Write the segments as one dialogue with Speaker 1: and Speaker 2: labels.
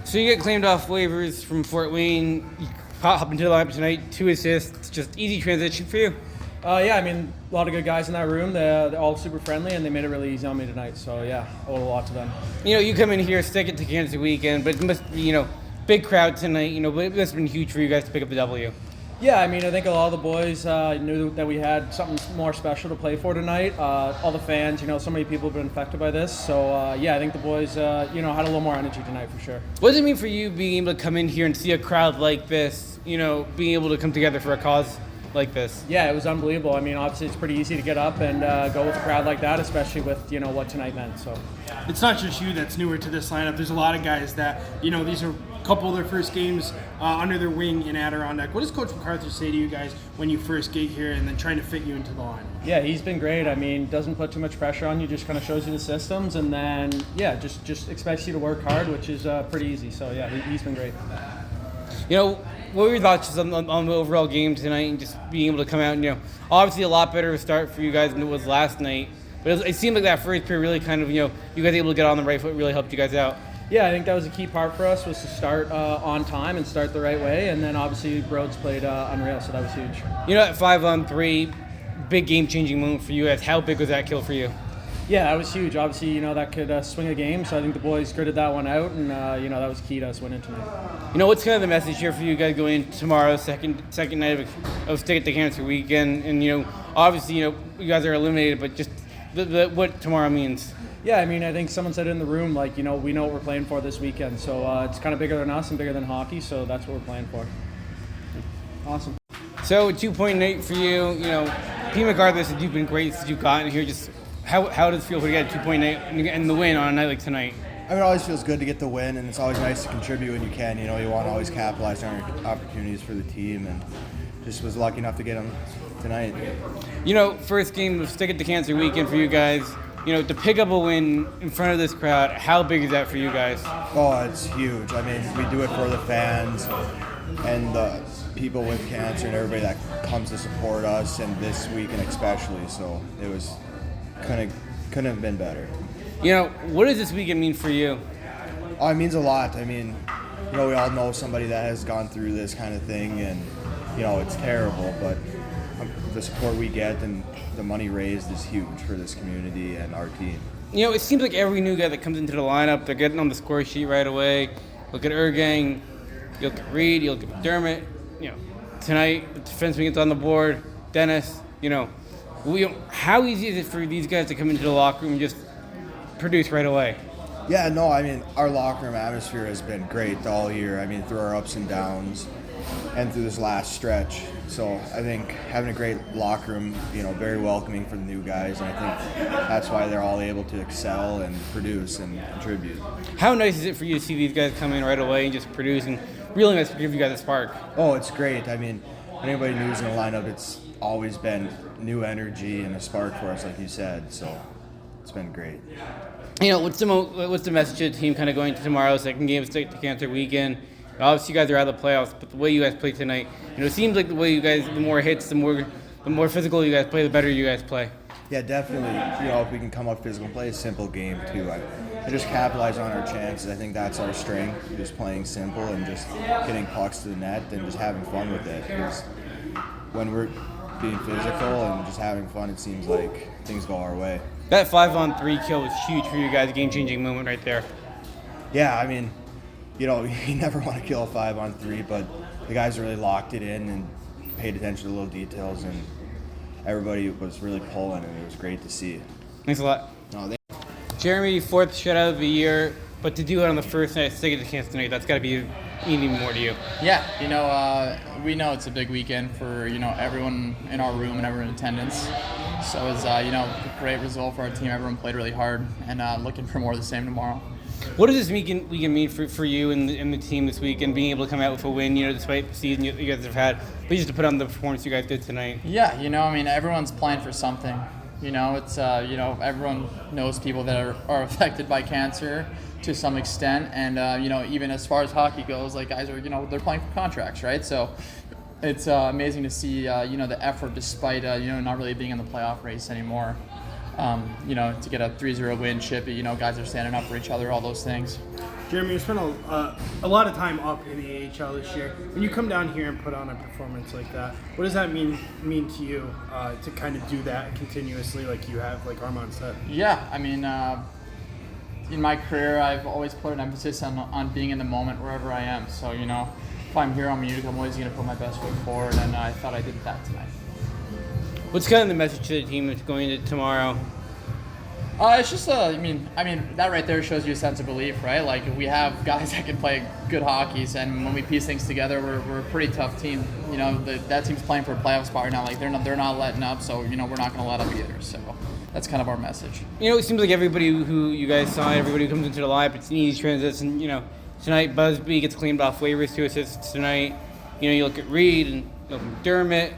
Speaker 1: So you get claimed off waivers from Fort Wayne. You hop into the lineup tonight, 2 assists, just easy transition for you.
Speaker 2: Yeah, I mean, a lot of good guys in that room. They're all super friendly, and they made it really easy on me tonight. So, yeah, I owe a lot to them.
Speaker 1: You come in here, stick it to Kansas weekend, but it must be, big crowd tonight. But it must have been huge for you guys to pick up the W.
Speaker 2: Yeah, I mean, I think a lot of the boys knew that we had something more special to play for tonight. All the fans, so many people have been affected by this. So, yeah, I think the boys, had a little more energy tonight for sure.
Speaker 1: What does it mean for you being able to come in here and see a crowd like this, being able to come together for a cause like this?
Speaker 2: Yeah, it was unbelievable. I mean, obviously it's pretty easy to get up and go with a crowd like that, especially with, what tonight meant. So
Speaker 3: it's not just you that's newer to this lineup. There's a lot of guys that, these are a couple of their first games under their wing in Adirondack. What does Coach MacArthur say to you guys when you first get here and then trying to fit you into the lineup?
Speaker 2: Yeah, he's been great. I mean, doesn't put too much pressure on you, just kind of shows you the systems, and then, just expects you to work hard, which is pretty easy. So, yeah, he's been great.
Speaker 1: What were your thoughts on the overall game tonight and just being able to come out and, obviously a lot better of a start for you guys than it was last night. But it seemed like that first period really kind of, you guys able to get on the right foot really helped you guys out.
Speaker 2: Yeah, I think that was a key part for us, was to start on time and start the right way. And then obviously Brode's played unreal, so that was huge.
Speaker 1: That 5-on-3, big game-changing moment for you guys. How big was that kill for you?
Speaker 2: Yeah, that was huge. Obviously, that could swing a game, so I think the boys gritted that one out, and, that was key to us winning tonight.
Speaker 1: What's kind of the message here for you guys going into tomorrow, second night of Stick It to Cancer weekend? And, obviously, you guys are eliminated, but just what tomorrow means.
Speaker 2: Yeah, I mean, I think someone said it in the room, we know what we're playing for this weekend. So it's kind of bigger than us and bigger than hockey, so that's what we're playing for. Awesome.
Speaker 1: So 2-point night for you. Pete MacArthur said you've been great since you've gotten here. Just how does it feel for you to get a 2-point night and the win on a night like tonight?
Speaker 4: I mean, it always feels good to get the win, and it's always nice to contribute when you can. You want to always capitalize on your opportunities for the team, and just was lucky enough to get them tonight.
Speaker 1: First game of Stick It to Cancer weekend for you guys. To pick up a win in front of this crowd, how big is that for you guys?
Speaker 4: Oh, it's huge. I mean, we do it for the fans and the people with cancer and everybody that comes to support us, and this weekend especially. So it was couldn't have been better.
Speaker 1: What does this weekend mean for you?
Speaker 4: Oh, it means a lot. I mean, we all know somebody that has gone through this kind of thing, and it's terrible, but the support we get and the money raised is huge for this community and our team.
Speaker 1: It seems like every new guy that comes into the lineup, they're getting on the score sheet right away. Look at Ergang, you look at Reed, you look at McDermott. Tonight, the defenseman gets on the board, Dennis. How easy is it for these guys to come into the locker room and just produce right away?
Speaker 4: Yeah, no, I mean, our locker room atmosphere has been great all year. I mean, through our ups and downs and through this last stretch. So I think having a great locker room, very welcoming for the new guys, and I think that's why they're all able to excel and produce and contribute.
Speaker 1: How nice is it for you to see these guys come in right away and just produce and really nice to give you guys a spark?
Speaker 4: Oh, it's great. I mean, anybody new's in the lineup, it's always been new energy and a spark for us, like you said. So it's been great.
Speaker 1: What's the message to the team kind of going to tomorrow's second game of Stick to Cancer weekend? Obviously, you guys are out of the playoffs, but the way you guys play tonight, it seems like the way you guys, the more hits, the more physical you guys play, the better you guys play.
Speaker 4: Yeah, definitely. If we can come up physical, play a simple game too. I just capitalize on our chances. I think that's our strength, just playing simple and just getting pucks to the net and just having fun with it. Because when we're being physical and just having fun, it seems like things go our way.
Speaker 1: That 5-on-3 kill was huge for you guys, game-changing moment right there.
Speaker 4: Yeah, I mean, you never want to kill a 5-on-3, but the guys really locked it in and paid attention to the little details, and everybody was really pulling, and it was great to see.
Speaker 1: Thanks a lot.
Speaker 4: No,
Speaker 1: Jeremy, 4th shutout of the year, but to do it on the first night, Stick It to Cancer tonight, that's got to be meaning more to you.
Speaker 5: Yeah, we know it's a big weekend for, everyone in our room and everyone in attendance. So it's, a great result for our team. Everyone played really hard, and looking for more of the same tomorrow.
Speaker 1: What does this weekend mean for you and the team this week, and being able to come out with a win, despite the season you guys have had, but just to put on the performance you guys did tonight?
Speaker 5: Yeah, everyone's playing for something. It's, everyone knows people that are affected by cancer to some extent, and, even as far as hockey goes, guys are, they're playing for contracts, right? So it's amazing to see, the effort despite, not really being in the playoff race anymore. To get a 3-0 win, chip, guys are standing up for each other, all those things.
Speaker 3: Jeremy, you spent a lot of time up in the AHL this year. When you come down here and put on a performance like that, what does that mean to you to kind of do that continuously like you have, like Armand said?
Speaker 5: Yeah, I mean, in my career, I've always put an emphasis on being in the moment wherever I am. So, if I'm here on Munich, I'm always going to put my best foot forward, and I thought I did that tonight.
Speaker 1: What's kind of the message to the team that's going into tomorrow?
Speaker 5: It's just, I mean, that right there shows you a sense of belief, right? Like, we have guys that can play good hockey, and when we piece things together, we're a pretty tough team. That team's playing for a playoff spot right now. Like, they're not letting up, so, we're not going to let up either. So that's kind of our message.
Speaker 1: It seems like everybody who you guys signed, everybody who comes into the lineup, it's an easy transition. Tonight Busby gets cleaned off waivers, 2 assists tonight. You look at Reed and McDermott.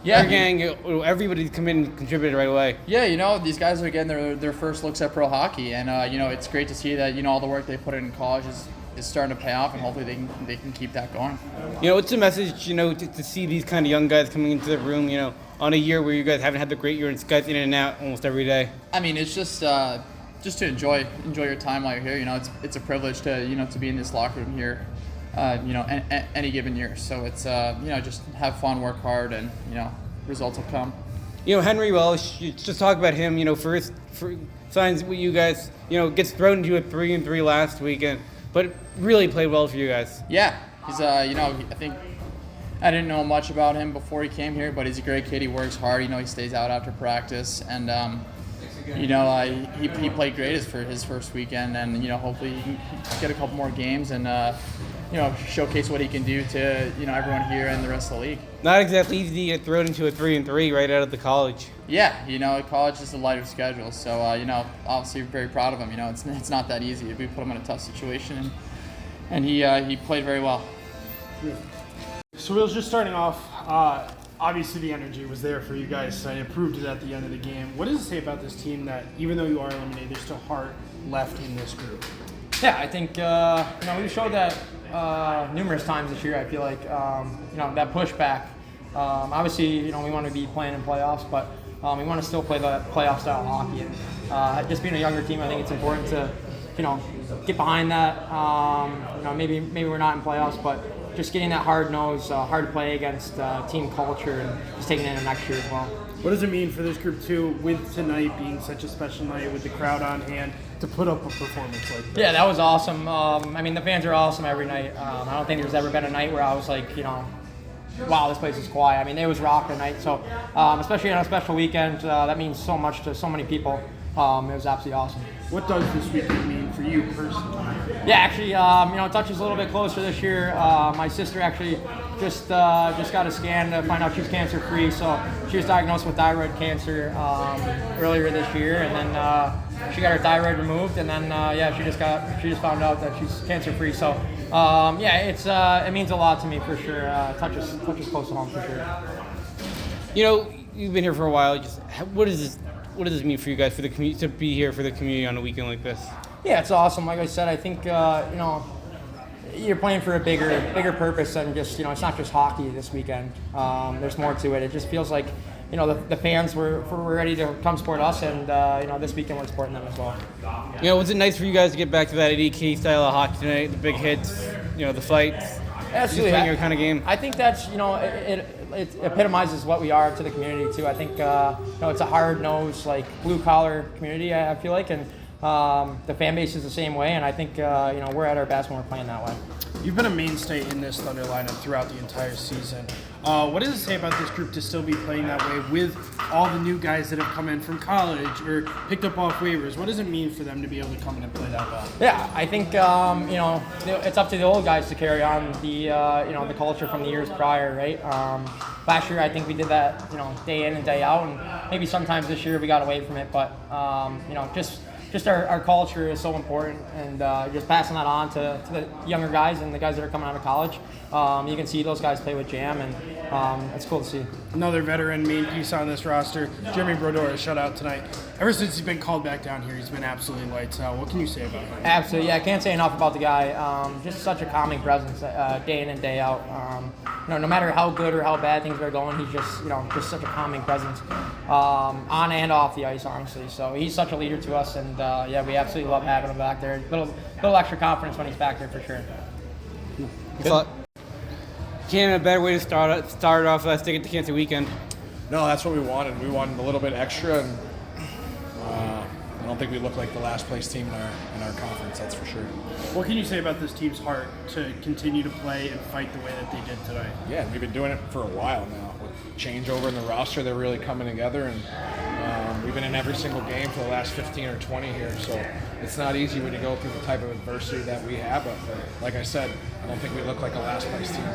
Speaker 5: Yeah,
Speaker 1: gang, everybody's come in and contributed right away.
Speaker 5: Yeah, these guys are getting their first looks at pro hockey, and it's great to see that all the work they put in college is starting to pay off, and hopefully they can keep that going.
Speaker 1: What's the message? To see these kind of young guys coming into the room, on a year where you guys haven't had the great year and guys in and out almost every day.
Speaker 5: I mean, it's just to enjoy your time while you're here. It's a privilege to be in this locker room here. Any given year. So it's, just have fun, work hard, and, results will come.
Speaker 1: Henry Welsh, just talk about him, first signs with you guys, gets thrown into a 3-3 last weekend, but really played well for you guys.
Speaker 5: Yeah, he's, I think I didn't know much about him before he came here, but he's a great kid. He works hard. He stays out after practice, and, he played great for his first weekend, and, hopefully he can get a couple more games and, showcase what he can do to, everyone here and the rest of the league.
Speaker 1: Not exactly easy to get thrown into a 3-3 right out of the college.
Speaker 5: Yeah, college is a lighter schedule, so, obviously we're very proud of him. It's not that easy. We put him in a tough situation, and he played very well.
Speaker 3: So we was just starting off, obviously the energy was there for you guys, and it proved it at the end of the game. What does it say about this team that even though you are eliminated, there's still heart left in this group?
Speaker 2: Yeah, I think we showed that numerous times this year. I feel like that pushback. Obviously, we want to be playing in playoffs, but we want to still play the playoff style hockey. And just being a younger team, I think it's important to get behind that. Maybe we're not in playoffs, but just getting that hard nose, hard to play against team culture, and just taking it into next year as well.
Speaker 3: What does it mean for this group too, with tonight being such a special night with the crowd on hand, to put up a performance like that?
Speaker 2: Yeah, that was awesome. The fans are awesome every night. I don't think there's ever been a night where I was like, wow, this place is quiet. It was rocking night. So, especially on a special weekend, that means so much to so many people. It was absolutely awesome.
Speaker 3: What does this weekend mean for you personally?
Speaker 2: Yeah, actually, Touch is a little bit closer this year. My sister actually just got a scan to find out she's cancer free. So she was diagnosed with thyroid cancer earlier this year, and then she got her thyroid removed, and then she just found out that she's cancer free. So it means a lot to me for sure. Touch is close to home for sure.
Speaker 1: You've been here for a while. What does this mean for you guys, for the community, to be here for the community on a weekend like this?
Speaker 2: Yeah, it's awesome. Like I said, I think you're playing for a bigger purpose than just it's not just hockey this weekend. There's more to it. It just feels like the fans were ready to come support us, and this weekend we're supporting them as well.
Speaker 1: Was it nice for you guys to get back to that ECHL style of hockey tonight? The big hits, the fights.
Speaker 2: Absolutely,
Speaker 1: just your kind of game.
Speaker 2: I think that's it epitomizes what we are to the community too. I think it's a hard-nosed, blue collar community. I feel like, and the fan base is the same way. And I think we're at our best when we're playing that way.
Speaker 3: You've been a mainstay in this Thunder lineup throughout the entire season. What does it say about this group to still be playing that way with all the new guys that have come in from college or picked up off waivers? What does it mean for them to be able to come in and play that well?
Speaker 2: Yeah, I think it's up to the old guys to carry on the culture from the years prior, right? Last year I think we did that day in and day out, and maybe sometimes this year we got away from it, but just our culture is so important, and just passing that on to the younger guys and the guys that are coming out of college. You can see those guys play with jam, and it's cool to see.
Speaker 3: Another veteran main piece on this roster, Jeremy Brodeur, a shutout tonight. Ever since he's been called back down here, he's been absolutely lights out. What can you say about him?
Speaker 2: Absolutely, yeah. I can't say enough about the guy. Just such a calming presence, day in and day out. No matter how good or how bad things are going, he's just such a calming presence, on and off the ice, honestly. So he's such a leader to us, and
Speaker 6: yeah, we absolutely love having him back there. Little extra confidence when he's back there for sure.
Speaker 1: Can't have a better way to start off Stick It to Cancer weekend.
Speaker 7: No, that's what we wanted. We wanted a little bit extra, and I don't think we look like the last place team in our conference. That's for sure.
Speaker 3: What can you say about this team's heart to continue to play and fight the way that they did tonight?
Speaker 7: Yeah, we've been doing it for a while now. With changeover in the roster, they're really coming together, and we've been in every single game for the last 15 or 20 here. So it's not easy when you go through the type of adversity that we have. But like I said, I don't think we look like a last place team.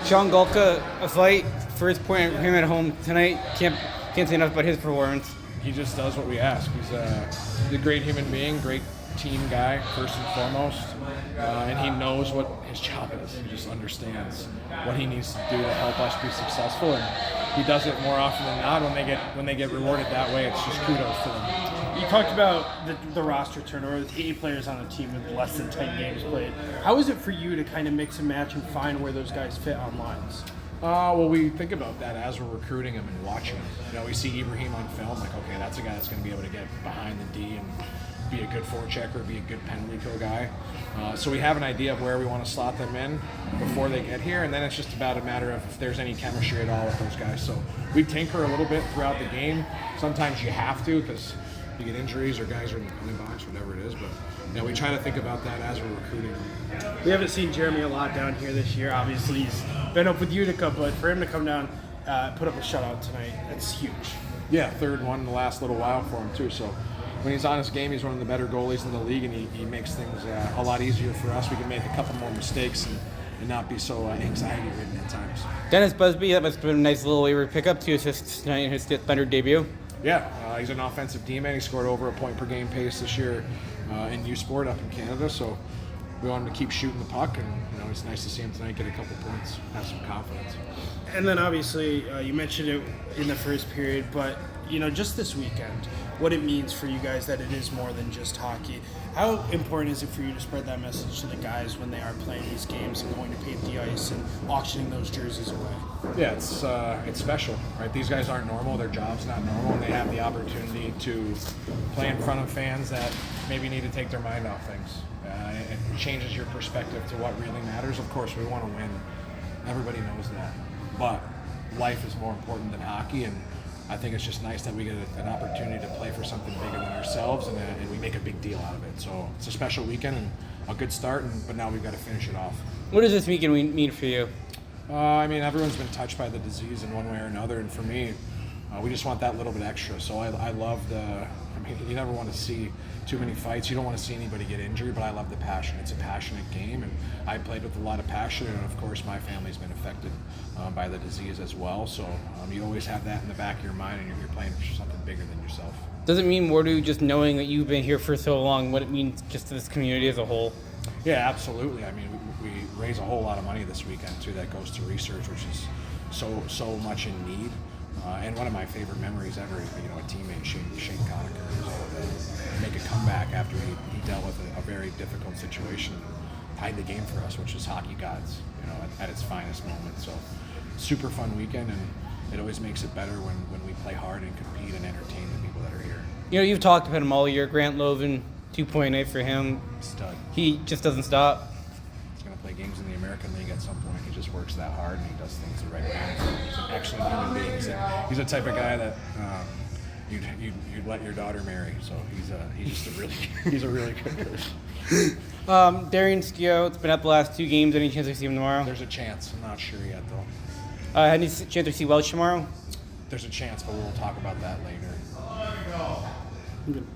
Speaker 1: Sean Golka, a fight, first point for him at home tonight. Can't say enough about his performance.
Speaker 7: He just does what we ask. He's a great human being, great team guy, first and foremost, and he knows what his job is. He just understands what he needs to do to help us be successful, and he does it more often than not. When they get rewarded that way, it's just kudos to them.
Speaker 3: You talked about the roster turnover with 8 players on a team with less than 10 games played. How is it for you to kind of mix and match and find where those guys fit on lines?
Speaker 7: Well, we think about that as we're recruiting him and watching him. You know, we see Ibrahim on film, like, okay, that's a guy that's going to be able to get behind the D and be a good forechecker, be a good penalty kill guy. So we have an idea of where we want to slot them in before they get here, and then it's just about a matter of if there's any chemistry at all with those guys. So we tinker a little bit throughout the game. Sometimes you have to because you get injuries or guys are in the penalty box, whatever it is. But you know, we try to think about that as we're recruiting them.
Speaker 3: We haven't seen Jeremy a lot down here this year. Obviously, he's been up with Utica, but for him to come down, put up a shutout tonight, that's huge.
Speaker 7: Yeah, third one in the last little while for him too. So when he's on his game, he's one of the better goalies in the league, and he makes things a lot easier for us. We can make a couple more mistakes and not be so anxiety-ridden at times.
Speaker 1: Dennis Busby, that must have been a nice little waiver pickup, 2 assists tonight in his Thunder debut.
Speaker 7: Yeah, he's an offensive D-man. He scored over a point per game pace this year in U Sport up in Canada. So we want him to keep shooting the puck, and you know, it's nice to see him tonight get a couple points, have some confidence.
Speaker 3: And then obviously, you mentioned it in the first period, but you know, just this weekend, what it means for you guys that it is more than just hockey. How important is it for you to spread that message to the guys when they are playing these games and going to paint the ice and auctioning those jerseys away?
Speaker 7: Yeah, it's special, right? These guys aren't normal. Their job's not normal, and they have the opportunity to play in front of fans that maybe need to take their mind off things. It changes your perspective to what really matters. Of course, we want to win. Everybody knows that. But life is more important than hockey, and I think it's just nice that we get an opportunity to play for something bigger than ourselves, and we make a big deal out of it. So it's a special weekend and a good start, but now we've got to finish it off.
Speaker 1: What does this weekend mean for you?
Speaker 7: I mean, everyone's been touched by the disease in one way or another, and for me, we just want that little bit extra. So I love you never want to see too many fights. You don't want to see anybody get injured, but I love the passion. It's a passionate game, and I played with a lot of passion, and of course my family's been affected by the disease as well. So you always have that in the back of your mind, and you're playing for something bigger than yourself.
Speaker 1: Does it mean more to just knowing that you've been here for so long, what it means just to this community as a whole?
Speaker 7: Yeah, absolutely. I mean, we raise a whole lot of money this weekend too that goes to research, which is so much in need. And one of my favorite memories ever is, you know, a teammate, Shane Conacher, was able to make a comeback after he dealt with a very difficult situation, tied the game for us, which is hockey gods, you know, at its finest moment. So super fun weekend, and it always makes it better when we play hard and compete and entertain the people that are here.
Speaker 1: You know, you've talked about him all year. Grant Loven, 2.8 for him.
Speaker 7: Stud.
Speaker 1: He just doesn't stop.
Speaker 7: He's going to play games in the American League at some point. He just works that hard, and he does things the right way. He's an excellent human being. He's the type of guy that you'd let your daughter marry. So he's a really good person.
Speaker 1: Darian Skio, it's been up the last 2 games. Any chance we see him tomorrow?
Speaker 7: There's a chance. I'm not sure yet, though.
Speaker 1: Any chance we see Welch tomorrow?
Speaker 7: There's a chance, but we'll talk about that later.
Speaker 3: Good.